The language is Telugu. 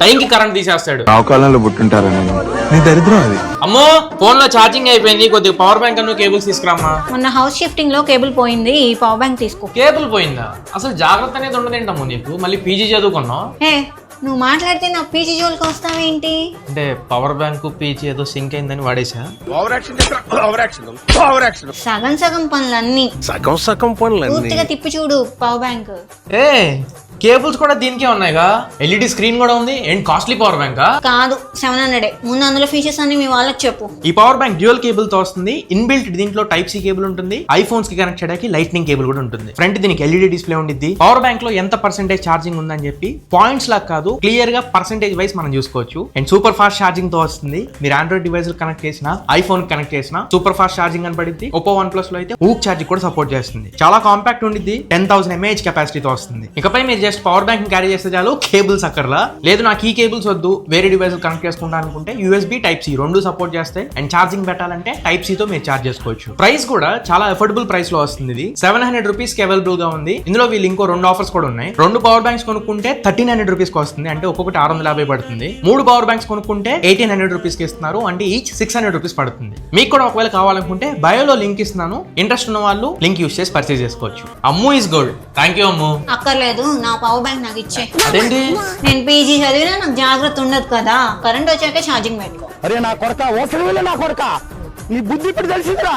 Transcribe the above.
టైంకి కరెంట్ తీసేస్తాడు. అవకాలంలో పుట్టుంటారా నీ దరిద్రం అది. అమ్మో ఫోన్ లో ఛార్జింగ్ అయిపోయింది, కొద్దిగా పవర్ బ్యాంక్ అను కేబుల్స్ తీసుకురామ్మా. మొన్న హౌస్ షిఫ్టింగ్ లో కేబుల్ పోయింది, ఈ పవర్ బ్యాంక్ తీసుకో. కేబుల్ పోయిందా? అసలు జాగ్రత్త అనేది ఉండదేంటమ్మో నీకు. మళ్ళీ పీజీ చదువుకున్నావు. హే నువ్వు మాట్లాడితే నా పీజీ జోలికి వస్తావేంటి? అంటే పవర్ బ్యాంక్ పీజీ ఏదో సింక్ అయిందని వాడేసా. సగం సగం పనులన్నీ సగం పనులన్నీ పూర్తిగా తిప్పి చూడు పవర్ బ్యాంక్. ఏ కేబుల్స్ కూడా దీనికే ఉన్నాయిగా, ఎల్ఈడి స్క్రీన్ కూడా ఉంది. ఏంటి కాస్ట్లీ పవర్ బ్యాంకా? కాదు 700. ముందు అందులో ఫీచర్స్ అన్ని మీ వాళ్ళకి చెప్పు. ఈ పవర్ బ్యాంక్ డ్యూయల్ కేబుల్ తో వస్తుంది. ఇన్బిల్ట్ దీంట్లో టైప్ సి కేబుల్ ఉంటుంది. ఐఫోన్స్ కి కనెక్ట్ చేయడానికి లైట్నింగ్ కేబుల్ కూడా ఉంటుంది. ఫ్రంట్ దీనికి ఎల్ఈడి డిస్ప్లే ఉంటుంది. పవర్ బ్యాంక్ లో ఎంత పర్సెంటేజ్ ఛార్జింగ్ ఉందని చెప్పి పాయింట్స్ లాగా కాదు, క్లియర్ గా పర్సెంటేజ్ వైస్ మనం చూసుకోవచ్చు. అండ్ సూపర్ ఫాస్ట్ ఛార్జింగ్ తో వస్తుంది. మీరు ఆండ్రాయిడ్ డివైస్ కనెక్ట్ చేసిన, ఐఫోన్ కనెక్ట్ చేసిన సూపర్ ఫాస్ట్ ఛార్జింగ్ అని పడింది. ఒప్పో OnePlus లో అయితే ఊక్ ఛార్జింగ్ కూడా సపోర్ట్ చేస్తుంది. చాలా కాంపాక్ట్ ఉండిద్ది. 10,000 mAh కెపాసిటీతో వస్తుంది. ఇకపై మీరు జస్ట్ పవర్ బ్యాంక్ క్యారీ చేస్తే చాలు, కేబుల్స్ అక్కర్లా. లేదు నాకు ఈ కేబుల్స్ వద్దు, వేరే డివైస్ కనెక్ట్ చేసుకుంటా అనుకుంటే USB Type C రెండు సపోర్ట్ చేస్తాయి. అండ్ ఛార్జింగ్ పెట్టాలంటే Type C తో మీరు ఛార్జ్ చేసుకోవచ్చు. ప్రైస్ కూడా చాలా అఫోర్డబుల్ ప్రైస్ లో వస్తుంది. ఇది 700 రూపీస్ కి అవైలబుల్ గా ఉంది. ఇందులో వీళ్ళు ఇంకో 2 ఆఫర్స్ కూడా ఉన్నాయి. 2 పవర్ బ్యాంక్స్ కొనుక్కుంటే 1300 రూపీస్ కి వస్తుంది, అంటే ఒక్కొక్కటి 650 పడుతుంది. 3 పవర్ బ్యాంక్స్ కొనుక్కుంటే 1800 రూపీస్ కి ఇస్తున్నారు, అంటే ఈచ్ 600 రూపీస్ పడుతుంది. మీకు కూడా ఒకవేళ కావాలనుకుంటే బయోలో లింక్ ఇస్తున్నాను, ఇంట్రెస్ట్ ఉన్న వాళ్ళు లింక్ యూస్ చేసి పర్చేస్ చేసుకోవచ్చు. అమ్ము ఇస్ గోల్డ్. థ్యాంక్ యూ అమ్ము. అక్కర్లేదు, నా పవర్ బ్యాంక్ నాకు ఇచ్చే. అదేంటి? నేను పీజీ చదివినా నాకు జాగ్రత్త ఉండదు కదా, కరెంట్ వచ్చాక ఛార్జింగ్ పెట్టుకో. అరే నా కొడక ఓసలి నా కొడక నీ బుద్ధి ఇప్పుడు తెలిసిందిరా.